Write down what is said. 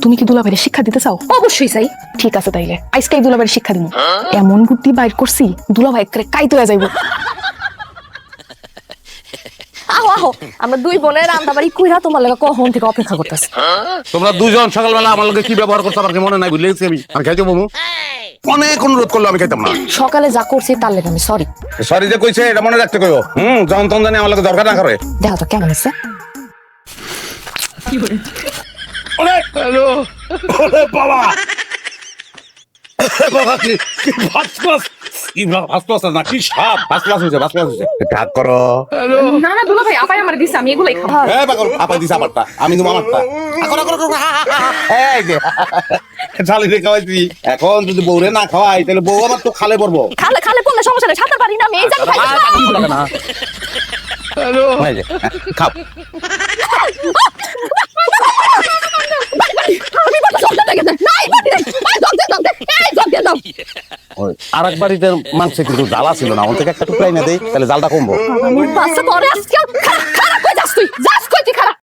তুমি কি দুলাভাইয়ের শিক্ষা দিতে চাও? অবশ্যই চাই। ঠিক আছে, তাইলে আজকেই দুলাভাইয়ের শিক্ষা দিব। এমন বুদ্ধি বাইর করছি দুলাভাই একেবারে কাইতে হয়ে যাইব। আহো আহো, আমরা দুই বোনের রান্দাবাড়ি কইরা তোমার লাগা কখন থেকে অপেক্ষা করতেছি। তোমরা দুজন সকালবেলা আমার লগে কি ব্যবহার করছো আমার কি মনে নাই, বুঝলে গেছি আমি খাইতে বমু। অনেক অনুরোধ করলো, আমি খাইতাম না। সকালে যা করছি তার লেগে আমি সরি। সরি যে কইছে এটা মনে রাখতে কইও। যখন তখন জানি আমার লগে দরকার না করে। দেখো তো কেমন হয়েছে। হ্যালো বাবা বাবা কি ফার্স্ট ক্লাস, কি ফার্স্ট ক্লাস না কি সাপ, ফার্স্ট ক্লাস হইছে, ফার্স্ট ক্লাস হইছে। ঠাক করো। না না দুলাভাই, আপাই আমার দিছে, আমি এগুলাই খাবো। এ পাগল, আপা দিছ আমারটা, আমি তুমি আমারটা। করো করো করো। এই যে চালি রে খাওয়াইছি, এখন যদি বউরে না খাওয়াই তাহলে বউ আমার তো খালে পড়বো। খালে খালে পড়লে সমস্যা নেই, সাঁতার পারি না আমি, এই জানি খাই। হ্যালো এই যে খাও। আর এক বাড়িতে মাংস কিন্তু জ্বালা ছিল না, ওর থেকে একটা টুকরাই না দেই তাহলে জালটা কমবো। বাচ্চা পরে আজকে খারাপ হয়ে যাস তুই, যা